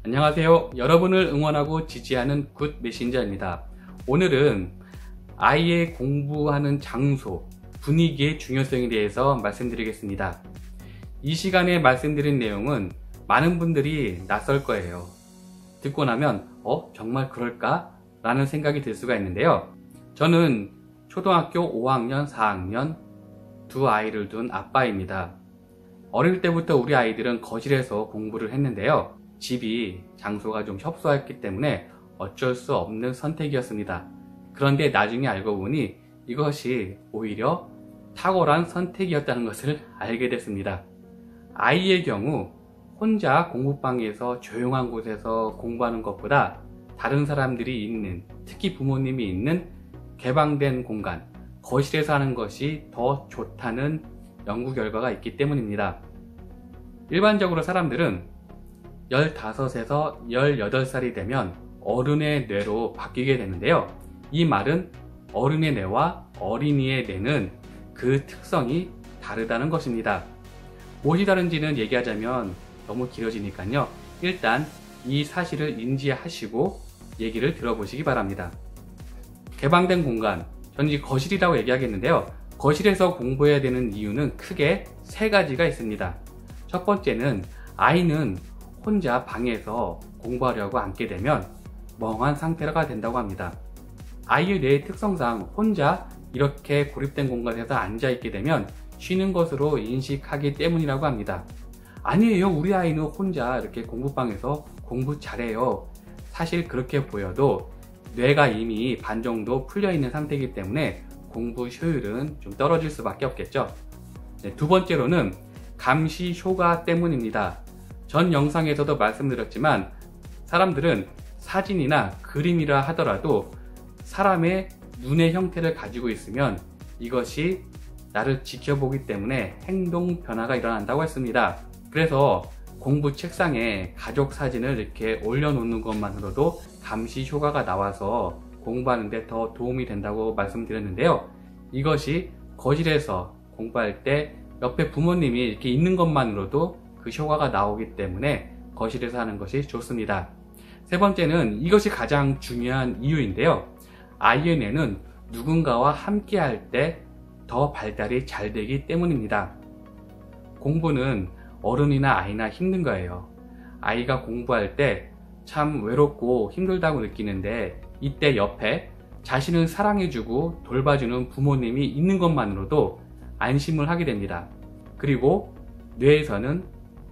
안녕하세요. 여러분을 응원하고 지지하는 굿 메신저입니다. 오늘은 아이의 공부하는 장소, 분위기의 중요성에 대해서 말씀드리겠습니다. 이 시간에 말씀드린 내용은 많은 분들이 낯설 거예요. 듣고 나면 정말 그럴까? 라는 생각이 들 수가 있는데요. 저는 초등학교 5학년, 4학년 두 아이를 둔 아빠입니다. 어릴 때부터 우리 아이들은 거실에서 공부를 했는데요. 집이 장소가 좀 협소했기 때문에 어쩔 수 없는 선택이었습니다. 그런데 나중에 알고 보니 이것이 오히려 탁월한 선택이었다는 것을 알게 됐습니다. 아이의 경우 혼자 공부방에서 조용한 곳에서 공부하는 것보다 다른 사람들이 있는, 특히 부모님이 있는 개방된 공간, 거실에서 하는 것이 더 좋다는 연구 결과가 있기 때문입니다. 일반적으로 사람들은 15에서 18살이 되면 어른의 뇌로 바뀌게 되는데요. 이 말은 어른의 뇌와 어린이의 뇌는 그 특성이 다르다는 것입니다. 무엇이 다른지는 얘기하자면 너무 길어지니까요. 일단 이 사실을 인지하시고 얘기를 들어보시기 바랍니다. 개방된 공간, 저는 이 거실이라고 얘기하겠는데요. 거실에서 공부해야 되는 이유는 크게 세 가지가 있습니다. 첫 번째는 아이는 혼자 방에서 공부하려고 앉게 되면 멍한 상태가 된다고 합니다. 아이의 뇌의 특성상 혼자 이렇게 고립된 공간에서 앉아있게 되면 쉬는 것으로 인식하기 때문이라고 합니다. 아니에요, 우리 아이는 혼자 이렇게 공부방에서 공부 잘해요. 사실 그렇게 보여도 뇌가 이미 반 정도 풀려있는 상태이기 때문에 공부 효율은 좀 떨어질 수밖에 없겠죠. 두 번째로는 감시 효과 때문입니다. 전 영상에서도 말씀드렸지만 사람들은 사진이나 그림이라 하더라도 사람의 눈의 형태를 가지고 있으면 이것이 나를 지켜보기 때문에 행동 변화가 일어난다고 했습니다. 그래서 공부 책상에 가족 사진을 이렇게 올려놓는 것만으로도 감시 효과가 나와서 공부하는 데 더 도움이 된다고 말씀드렸는데요. 이것이 거실에서 공부할 때 옆에 부모님이 이렇게 있는 것만으로도 그 효과가 나오기 때문에 거실에서 하는 것이 좋습니다. 세 번째는 이것이 가장 중요한 이유인데요. 아이의 뇌는 누군가와 함께 할 때 더 발달이 잘 되기 때문입니다. 공부는 어른이나 아이나 힘든 거예요. 아이가 공부할 때 참 외롭고 힘들다고 느끼는데 이때 옆에 자신을 사랑해주고 돌봐주는 부모님이 있는 것만으로도 안심을 하게 됩니다. 그리고 뇌에서는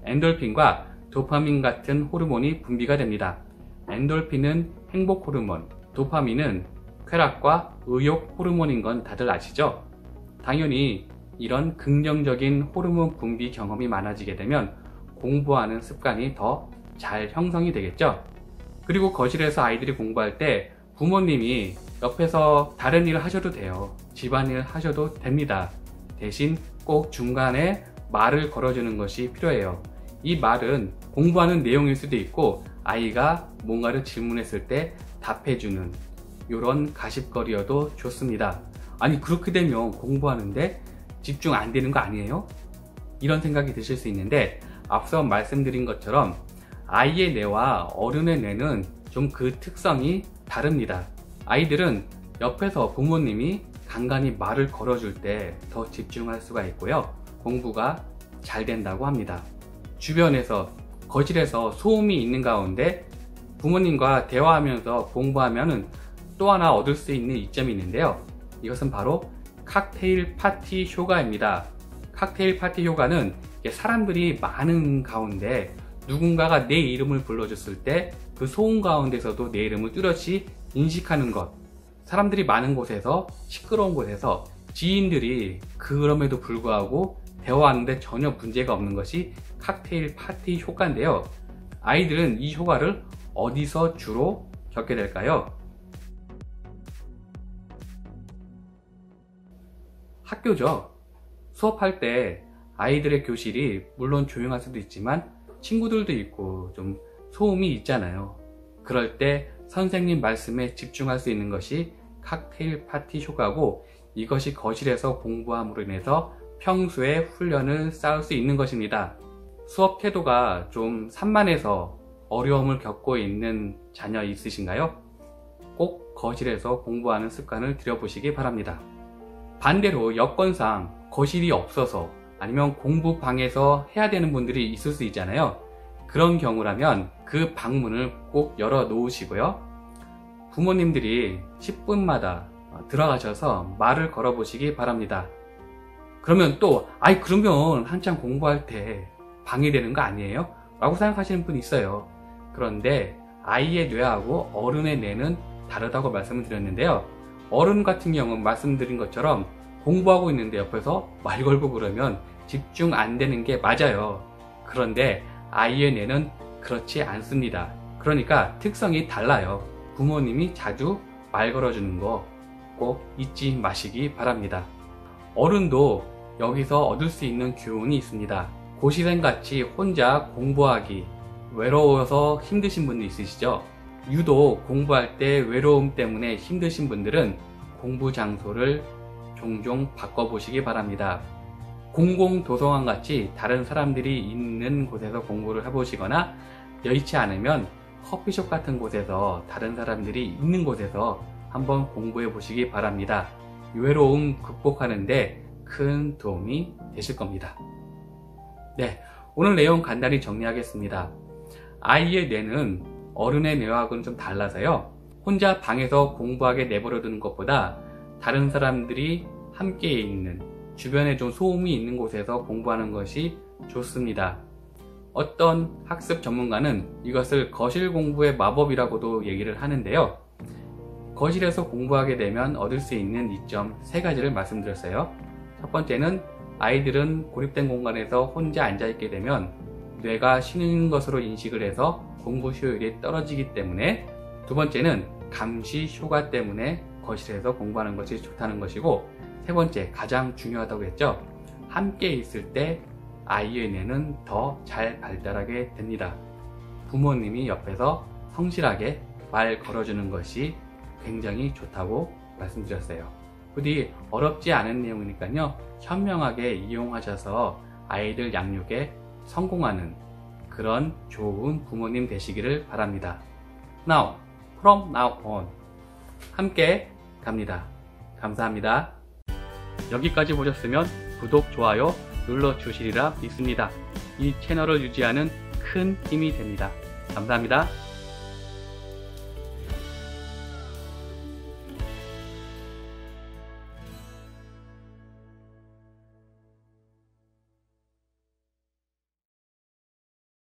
엔돌핀과 도파민 같은 호르몬이 분비가 됩니다. 엔돌핀은 행복 호르몬, 도파민은 쾌락과 의욕 호르몬인 건 다들 아시죠? 당연히 이런 긍정적인 호르몬 분비 경험이 많아지게 되면 공부하는 습관이 더 잘 형성이 되겠죠? 그리고 거실에서 아이들이 공부할 때 부모님이 옆에서 다른 일을 하셔도 돼요. 집안일 하셔도 됩니다. 대신 꼭 중간에 말을 걸어주는 것이 필요해요. 이 말은 공부하는 내용일 수도 있고 아이가 뭔가를 질문했을 때 답해주는 이런 가십거리여도 좋습니다. 아니 그렇게 되면 공부하는데 집중 안 되는 거 아니에요? 이런 생각이 드실 수 있는데 앞서 말씀드린 것처럼 아이의 뇌와 어른의 뇌는 좀 그 특성이 다릅니다. 아이들은 옆에서 부모님이 간간히 말을 걸어줄 때 더 집중할 수가 있고요. 공부가 잘 된다고 합니다. 주변에서 거실에서 소음이 있는 가운데 부모님과 대화하면서 공부하면 또 하나 얻을 수 있는 이점이 있는데요. 이것은 바로 칵테일 파티 효과입니다. 칵테일 파티 효과는 사람들이 많은 가운데 누군가가 내 이름을 불러줬을 때 그 소음 가운데서도 내 이름을 뚜렷이 인식하는 것. 사람들이 많은 곳에서, 시끄러운 곳에서 지인들이 그럼에도 불구하고 대화하는데 전혀 문제가 없는 것이 칵테일 파티 효과인데요. 아이들은 이 효과를 어디서 주로 겪게 될까요? 학교죠. 수업할 때 아이들의 교실이 물론 조용할 수도 있지만 친구들도 있고 좀 소음이 있잖아요. 그럴 때 선생님 말씀에 집중할 수 있는 것이 칵테일 파티 효과고 이것이 거실에서 공부함으로 인해서 평소에 훈련을 쌓을 수 있는 것입니다. 수업 태도가 좀 산만해서 어려움을 겪고 있는 자녀 있으신가요? 꼭 거실에서 공부하는 습관을 들여보시기 바랍니다. 반대로 여건상 거실이 없어서 아니면 공부방에서 해야 되는 분들이 있을 수 있잖아요. 그런 경우라면 그 방문을 꼭 열어 놓으시고요. 부모님들이 10분마다 들어가셔서 말을 걸어 보시기 바랍니다. 그러면 또 그러면 한참 공부할 때 방해되는 거 아니에요? 라고 생각하시는 분이 있어요. 그런데 아이의 뇌하고 어른의 뇌는 다르다고 말씀을 드렸는데요. 어른 같은 경우는 말씀드린 것처럼 공부하고 있는데 옆에서 말 걸고 그러면 집중 안 되는 게 맞아요. 그런데 아이의 뇌는 그렇지 않습니다. 그러니까 특성이 달라요. 부모님이 자주 말 걸어주는 거 꼭 잊지 마시기 바랍니다. 어른도 여기서 얻을 수 있는 교훈이 있습니다. 고시생같이 혼자 공부하기 외로워서 힘드신 분도 있으시죠? 유독 공부할 때 외로움 때문에 힘드신 분들은 공부 장소를 종종 바꿔보시기 바랍니다. 공공도서관 같이 다른 사람들이 있는 곳에서 공부를 해보시거나 여의치 않으면 커피숍 같은 곳에서 다른 사람들이 있는 곳에서 한번 공부해 보시기 바랍니다. 외로움 극복하는데 큰 도움이 되실 겁니다. 네, 오늘 내용 간단히 정리하겠습니다. 아이의 뇌는 어른의 뇌하고는 좀 달라서요. 혼자 방에서 공부하게 내버려 두는 것보다 다른 사람들이 함께 있는 주변에 좀 소음이 있는 곳에서 공부하는 것이 좋습니다. 어떤 학습 전문가는 이것을 거실 공부의 마법이라고도 얘기를 하는데요. 거실에서 공부하게 되면 얻을 수 있는 이점 3가지를 말씀드렸어요. 첫 번째는 아이들은 고립된 공간에서 혼자 앉아있게 되면 뇌가 쉬는 것으로 인식을 해서 공부 효율이 떨어지기 때문에, 두 번째는 감시 효과 때문에 거실에서 공부하는 것이 좋다는 것이고, 세 번째 가장 중요하다고 했죠. 함께 있을 때 아이의 뇌는 더 잘 발달하게 됩니다. 부모님이 옆에서 성실하게 말 걸어주는 것이 굉장히 좋다고 말씀드렸어요. 부디 어렵지 않은 내용이니까요. 현명하게 이용하셔서 아이들 양육에 성공하는 그런 좋은 부모님 되시기를 바랍니다. Now, from now on 함께 갑니다. 감사합니다. 여기까지 보셨으면 구독, 좋아요 눌러주시리라 믿습니다. 이 채널을 유지하는 큰 힘이 됩니다. 감사합니다.